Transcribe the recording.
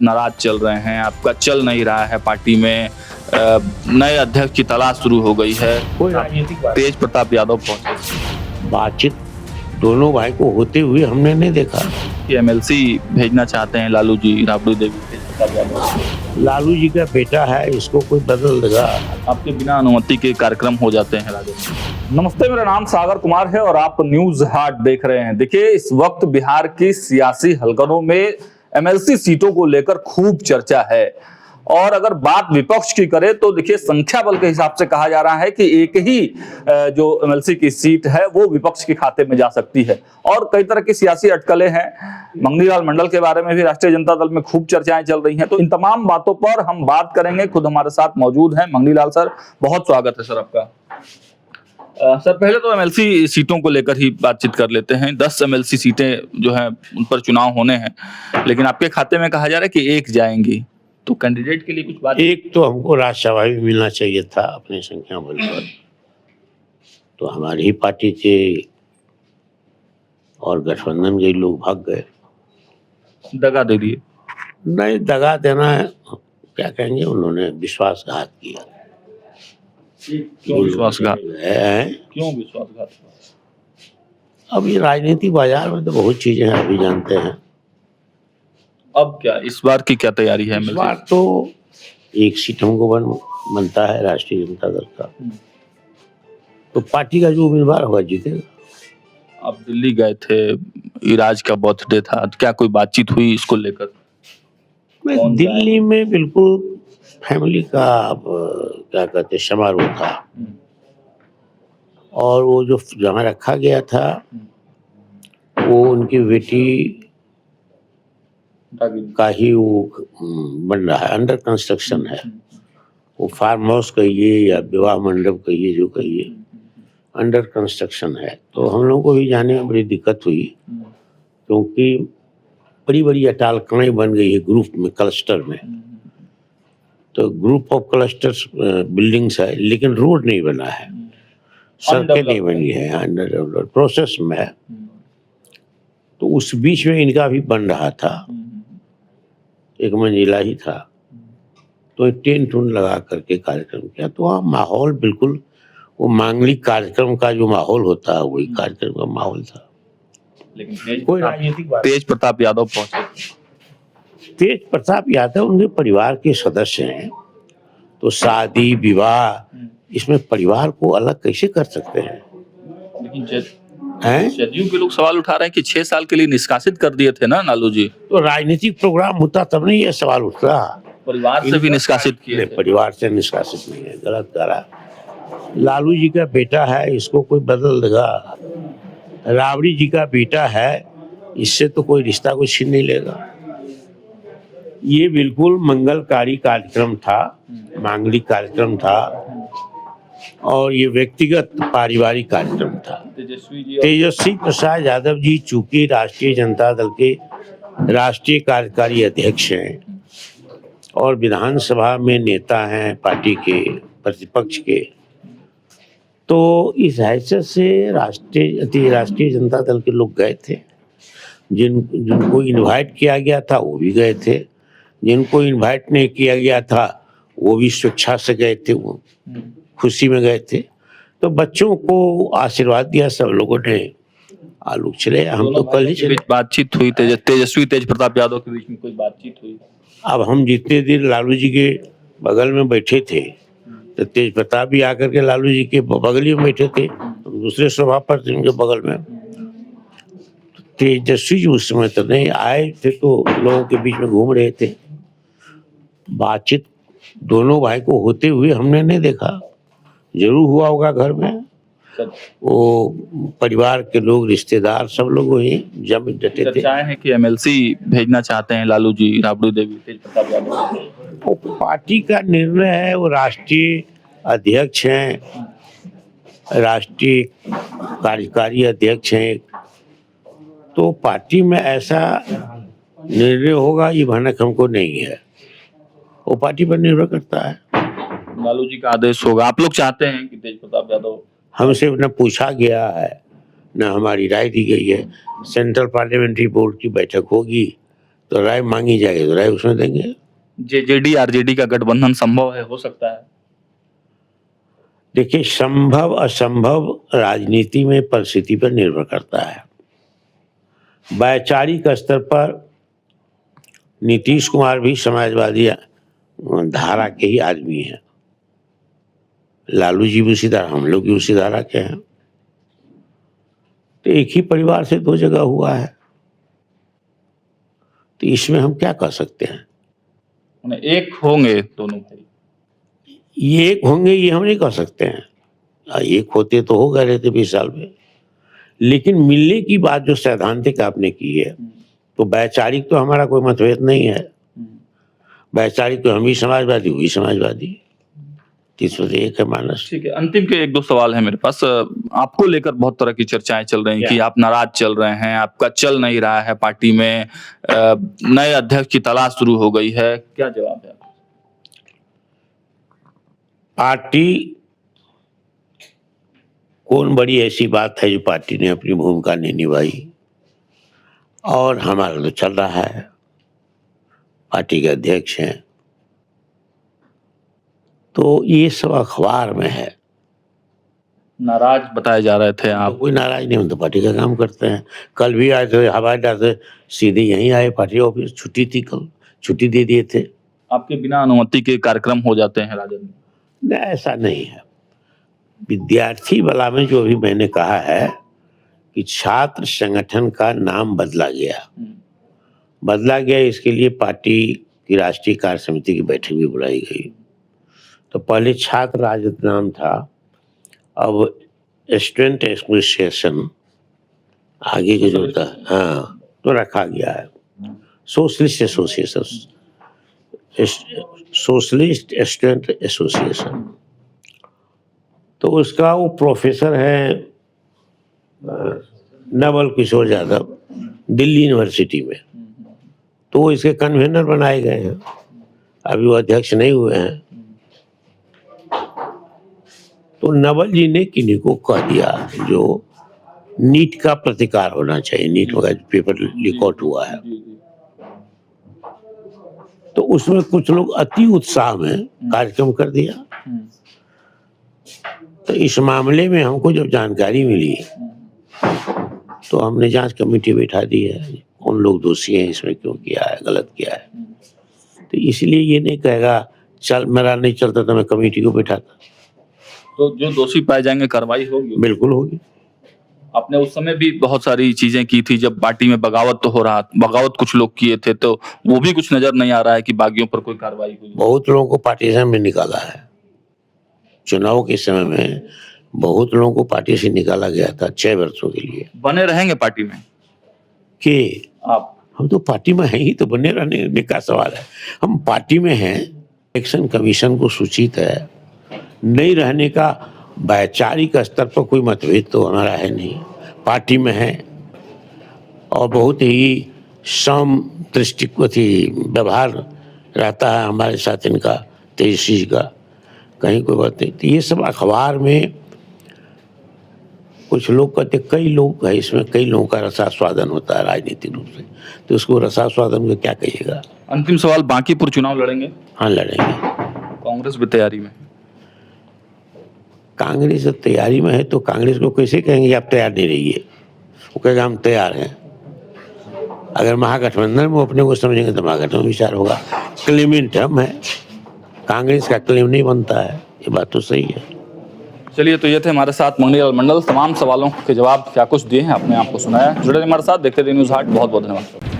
नाराज चल रहे हैं, आपका चल नहीं रहा है पार्टी में, नए अध्यक्ष की तलाश शुरू हो गई है। कोई राजनीतिक तेज प्रताप यादव पहुंचे, बातचीत दोनों भाई को होते हुए हमने नहीं देखा। कि एमएलसी भेजना चाहते हैं लालू जी, राबड़ी देवी, तेज प्रताप यादव। लालू जी का बेटा है, इसको कोई बदल देगा? आपके बिना अनुमति के कार्यक्रम हो जाते हैं राजस्थान। नमस्ते, मेरा नाम सागर कुमार है और आप न्यूज हाट देख रहे हैं। देखिए, इस वक्त बिहार की सियासी हलकनों में एमएलसी सीटों को लेकर खूब चर्चा है और अगर बात विपक्ष की करें तो देखिए, संख्या बल के हिसाब से कहा जा रहा है कि एक ही जो एमएलसी की सीट है वो विपक्ष के खाते में जा सकती है और कई तरह की सियासी अटकलें हैं। मंगनीलाल मंडल के बारे में भी राष्ट्रीय जनता दल में खूब चर्चाएं चल रही हैं, तो इन तमाम बातों पर हम बात करेंगे। खुद हमारे साथ मौजूद हैं मंगनीलाल सर, बहुत स्वागत है सर आपका। सर, पहले तो एमएलसी सीटों को लेकर ही बातचीत कर लेते हैं। 10 एमएलसी सीटें जो हैं उन पर चुनाव होने हैं, लेकिन आपके खाते में कहा जा रहा है कि एक जाएंगी, तो कैंडिडेट के लिए कुछ बात? एक तो हमको राज्यसभा भी मिलना चाहिए था अपनी संख्या बल पर, तो हमारी ही पार्टी के और गठबंधन के लोग भाग गए। दगा दे दिए? नहीं, दगा देना क्या कहेंगे, उन्होंने विश्वासघात किया। क्यों विश्वासघात? क्यों विश्वासघात? अब ये राजनीतिक बाजार में तो बहुत चीजें हैं, अभी जानते हैं। अब क्या इस बार की क्या तैयारी है? इस बार तो एक सीट हमको बनता है राष्ट्रीय जनता दल का, तो पार्टी का जो उम्मीदवार होगा जीतेगा। आप दिल्ली गए थे, इराज का बर्थडे था, क्या कोई बातचीत हुई इसको लेकर? मैं दिल्ली में बिल्कुल फैमिली का क्या कहते समारोह था और वो जो जहाँ रखा गया था वो उनकी बेटी का ही वो बन रहा है, अंडर कंस्ट्रक्शन है। वो फार्म हाउस कहिए या विवाह मंडप कहिए, जो कहिए, अंडर कंस्ट्रक्शन है। तो हम लोगों को भी जाने में बड़ी दिक्कत हुई, क्योंकि बड़ी बड़ी अटालकड़ें बन गई है ग्रुप में, क्लस्टर में। तो ग्रुप ऑफ क्लस्टर्स बिल्डिंग्स है, लेकिन रोड नहीं बना है, सड़कें नहीं बनी है, अंडर डेवलप्ड प्रोसेस में है। तो उस बीच में इनका भी बन रहा था, एक मंजिला ही था, तो टेंट उन लगा करके कार्यक्रम किया। तो वहाँ माहौल बिल्कुल वो मांगलिक कार्यक्रम का जो माहौल होता है वही कार्यक्रम का माहौल था। लेकिन कोई राजनीतिक बात? तेज प्रताप यादव पहुंचे। तेज प्रताप यादव उनके परिवार के सदस्य हैं, तो शादी विवाह इसमें परिवार को अलग कैसे कर सकते हैं? लेकिन जदयू के लोग सवाल उठा रहे हैं कि 6 साल के लिए निष्कासित कर दिए थे ना लालू जी। तो राजनीतिक प्रोग्राम होता तब नहीं ये सवाल उठता। परिवार से भी निष्कासित किए थे। परिवार से निष्कासित नहीं है, गलत करा। लालू जी का बेटा है, इसको कोई बदल देगा? राबड़ी जी का बेटा है, इससे तो कोई रिश्ता कोई छीन नहीं लेगा। ये बिल्कुल मंगलकारी कार्यक्रम था, मांगलिक कार्यक्रम था और ये व्यक्तिगत पारिवारिक कार्यक्रम था। तेजस्वी प्रसाद यादव जी चूंकि राष्ट्रीय जनता दल के राष्ट्रीय कार्यकारी अध्यक्ष हैं और विधानसभा में नेता हैं पार्टी के प्रतिपक्ष के, तो इस हैसियत से राष्ट्रीय जनता दल के लोग गए थे। जिनको इनवाइट किया गया था वो भी गए थे, जिनको इनवाइट नहीं किया गया था वो भी स्वेच्छा से गए थे, वो खुशी में गए थे। तो बच्चों को आशीर्वाद दिया सब लोगों ने, आलोक चले। हम तो कल ही चले। बातचीत हुई तेजस्वी तेज प्रताप यादव के बीच में कोई बातचीत हुई? अब हम जितने देर लालू जी के बगल में बैठे थे, तो तेज प्रताप भी आकर के लालू जी के बगल में बैठे थे, हम दूसरे सभा पर थे उनके बगल में। तेजस्वी जी उस समय तो नहीं आए थे, तो लोगों के बीच में घूम रहे थे। बातचीत दोनों भाई को होते हुए हमने नहीं देखा, जरूर हुआ होगा घर में। वो परिवार के लोग, रिश्तेदार, सब लोग वही जब डटे थे। चर्चाएं हैं कि एमएलसी भेजना चाहते हैं लालू जी, राबड़ी देवी, तेज प्रताप यादव। वो पार्टी का निर्णय है, वो राष्ट्रीय अध्यक्ष हैं, राष्ट्रीय कार्यकारी अध्यक्ष हैं, तो पार्टी में ऐसा निर्णय होगा ये भनक हमको नहीं है, वो पार्टी पर निर्भर करता है। लालू जी का आदेश होगा। आप लोग चाहते हैं कि तेज प्रताप यादव? हमसे न पूछा गया है न हमारी राय दी गई है। सेंट्रल पार्लियामेंट्री बोर्ड की बैठक होगी तो राय मांगी जाएगी तो राय उसमें देंगे। जेजेडी आरजेडी का गठबंधन संभव है, हो सकता है? देखिए, संभव असंभव राजनीति में परिस्थिति पर निर्भर करता है। वैचारिक स्तर पर नीतीश कुमार भी समाजवादी धारा के ही आदमी हैं, लालू जी भी उसी धारा, हम लोग भी उसी धारा के हैं। तो एक ही परिवार से दो जगह हुआ है, तो इसमें हम क्या कर सकते हैं? उन्हें एक होंगे दोनों भाई, ये एक होंगे ये हम नहीं कर सकते हैं। एक होते तो हो गए रहते 20 साल में, लेकिन मिलने की बात जो सैद्धांतिक आपने की है, तो वैचारिक तो हमारा कोई मतभेद नहीं है। वैचारिक तो हम ही समाजवादी, वही समाजवादी, तीसरे से एक है मानस। ठीक है। अंतिम के एक दो सवाल है मेरे पास। आपको लेकर बहुत तरह की चर्चाएं चल रही हैं कि आप नाराज चल रहे हैं, आपका चल नहीं रहा है पार्टी में, नए अध्यक्ष की तलाश शुरू हो गई है, क्या जवाब है? पार्टी कौन बड़ी ऐसी बात है जो पार्टी ने अपनी भूमिका नहीं निभाई, और हमारा तो चल रहा है, पार्टी के अध्यक्ष हैं, तो ये सब अखबार में है। नाराज बताए जा रहे थे आप? कोई नाराज नहीं, हम तो पार्टी का काम करते हैं। कल भी आए थे, हवाई अड्डा से सीधे यहीं आए, पार्टी ऑफिस छुट्टी थी, कल छुट्टी दे दिए थे। आपके बिना अनुमति के कार्यक्रम हो जाते हैं राजद में? नहीं, ऐसा नहीं है। विद्यार्थी वाला में जो अभी मैंने कहा है कि छात्र संगठन का नाम बदला गया, इसके लिए पार्टी की राष्ट्रीय कार्य समिति की बैठक भी बुलाई गई। तो पहले छात्र राजद नाम था, अब स्टूडेंट एसोसिएशन आगे के जो था, हाँ, तो रखा गया है socialist association, socialist student association. तो उसका वो प्रोफेसर है नवल किशोर यादव, दिल्ली यूनिवर्सिटी में, तो वो इसके कन्वेनर बनाए गए हैं, अभी वो अध्यक्ष नहीं हुए हैं। तो नवल जी ने किन्हीं को कह दिया जो नीट का प्रतिकार होना चाहिए, नीट का पेपर लीक आउट हुआ है, तो उसमें कुछ लोग अति उत्साह में कार्यक्रम कर दिया। तो इस मामले में हमको जब जानकारी मिली तो हमने जांच कमेटी बैठा दी है, कौन लोग दोषी हैं इसमें, क्यों किया है, गलत किया है। तो इसलिए ये नहीं कहेगा चल मेरा नहीं चलता तो मैं कमेटी को बैठाता। तो जो दोषी पाए जाएंगे कार्रवाई होगी? बिल्कुल होगी। आपने उस समय भी बहुत सारी चीजें की थी जब पार्टी में बगावत तो हो रहा, बगावत कुछ लोग किए थे, तो वो भी कुछ नजर नहीं आ रहा है कि बागियों पर कोई कार्रवाई हुई? बहुत लोगों को पार्टी से में निकाला है, चुनाव के समय में बहुत लोगों को पार्टी से निकाला गया था 6 वर्षों के लिए। बने रहेंगे पार्टी में कि आप? हम तो पार्टी में हैं ही, तो बने रहने का सवाल है। हम पार्टी में हैं, इलेक्शन कमीशन को सूचित है, नहीं रहने का वैचारिक स्तर पर कोई मतभेद तो हमारा है नहीं, पार्टी में है, और बहुत ही सम दृष्टिकोण व्यवहार रहता है हमारे साथ इनका, तेजस्वी जी का, कहीं कोई बात नहीं। तो ये सब अखबार में कुछ लोग कहते, कई लोग है इसमें, कई लोगों का रसास्वादन होता है राजनीतिक रूप से, तो उसको रसास्वादन को क्या कहिएगा। अंतिम सवाल, बांकीपुर चुनाव लड़ेंगे? हाँ, लड़ेंगे। कांग्रेस भी तैयारी में? कांग्रेस तैयारी में है तो कांग्रेस को कैसे कहेंगे आप तैयार नहीं रहिए, वो कहेगा हम तैयार हैं। अगर महागठबंधन में अपने को समझेंगे तो महागठबंधन विचार होगा। क्लेमेंट हम है, कांग्रेस का क्लेम नहीं बनता है, ये बात तो सही है। चलिए, तो ये थे हमारे साथ मंगनीलाल मंडल, तमाम सवालों के जवाब क्या कुछ दिए हैं, अपने आप को सुनाया। जुड़े रहिए हमारे साथ, देखते रहिए न्यूज़ हाट। बहुत बहुत धन्यवाद।